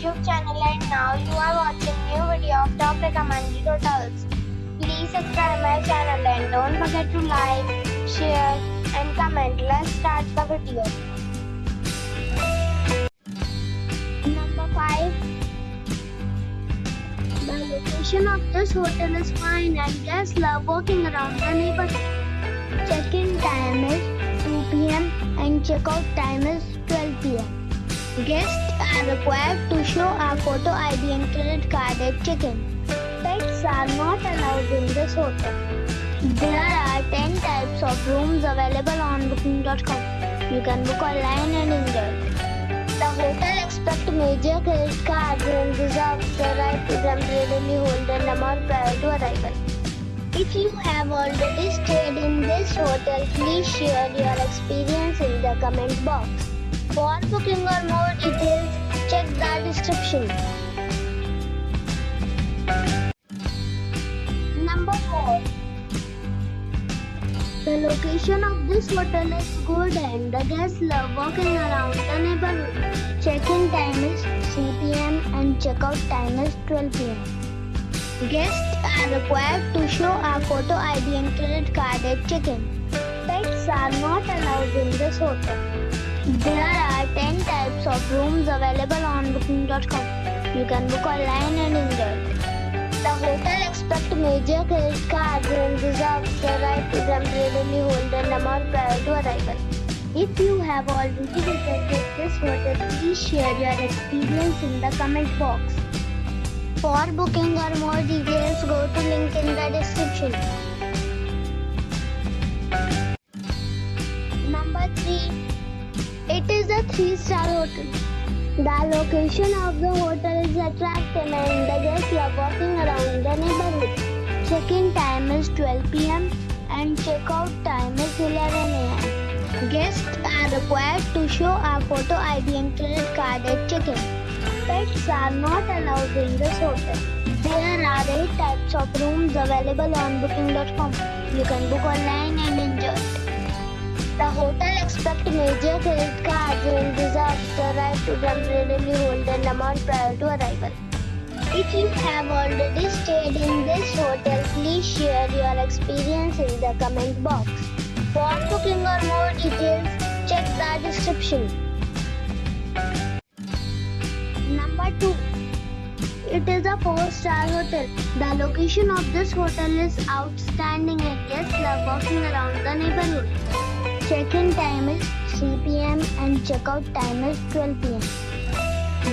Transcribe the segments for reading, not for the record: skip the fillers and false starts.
YouTube channel and now you are watching new video of top recommended hotels. Please subscribe my channel and don't forget to like, share and comment. Let's start the video. Number 5. The location of this hotel is fine and guests love walking around the neighborhood. Check-in time is 2 p.m. and check-out time is 12 p.m. Guests are required to show a photo ID and credit card at check-in. Pets are not allowed in this hotel. There are 10 types of rooms available on booking.com. You can book online and enjoy it. The hotel expects major credit cards and reserves the right to temporarily hold an amount prior to arrival. If you have already stayed in this hotel, please share your experience in the comment box. For booking or more details, check the description. Number 4. The location of this hotel is good and the guests love walking around the neighborhood. Check-in time is 3 p.m. and check-out time is 12 p.m. Guests are required to show a photo ID and credit card at check-in. Pets are not allowed in this hotel. There are 10 types of rooms available on booking.com. You can book online and enjoy it. The hotel expects major credit cards and reserves the right to temporarily hold an amount prior to arrival. If you have already visited this hotel, please share your experience in the comment box. For booking or more details, go to link in the description. Number 3. It is a 3-star hotel. The location of the hotel is attractive and the guests love walking around the neighborhood. Check-in time is 12 p.m. and check-out time is 11 a.m. Guests are required to show a photo ID and credit card at check-in. Pets are not allowed in this hotel. There are 8 types of rooms available on booking.com. You can book online and enjoy it. The hotel expects major credit cards and reserves the right to temporarily hold an amount prior to arrival. If you have already stayed in this hotel, please share your experience in the comment box. For booking or more details, check the description. Number 2. It is a 4-star hotel. The location of this hotel is outstanding and guests love walking around the neighborhood. Check-in time is 3 p.m. and check-out time is 12 p.m.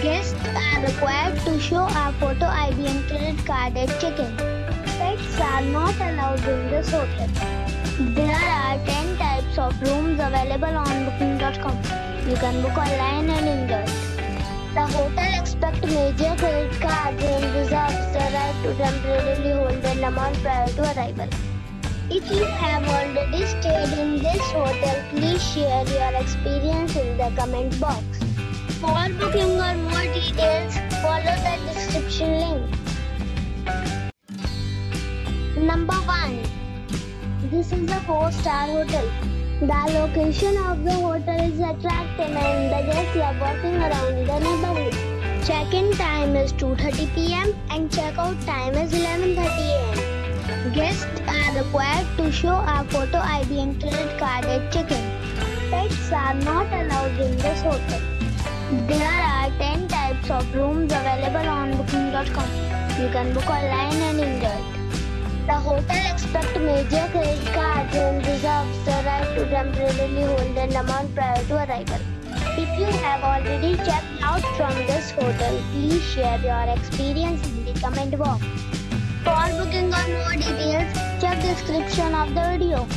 Guests are required to show a photo ID and credit card at check-in. Pets are not allowed in this hotel. There are 10 types of rooms available on booking.com. You can book online and enjoy it. The hotel expects major credit cards and reserves the right to temporarily hold an amount prior to arrival. If you have already stayed in this hotel, please share your experience in the comment box. For booking or more details, follow the description link. Number 1. This is a 4-star hotel. The location of the hotel is attractive and the guests love walking around the neighborhood. Check-in time is 2:30 p.m. and check-out time is 11:30 a.m. Guests are required to show a photo ID and credit card at check-in. Pets are not allowed in this hotel. There are 10 types of rooms available on booking.com. You can book online and enjoy it. The hotel expects major credit cards and reserves the right to temporarily hold an amount prior to arrival. If you have already checked out from this hotel, please share your experience in the comment box. For booking or more details, check the description of the video.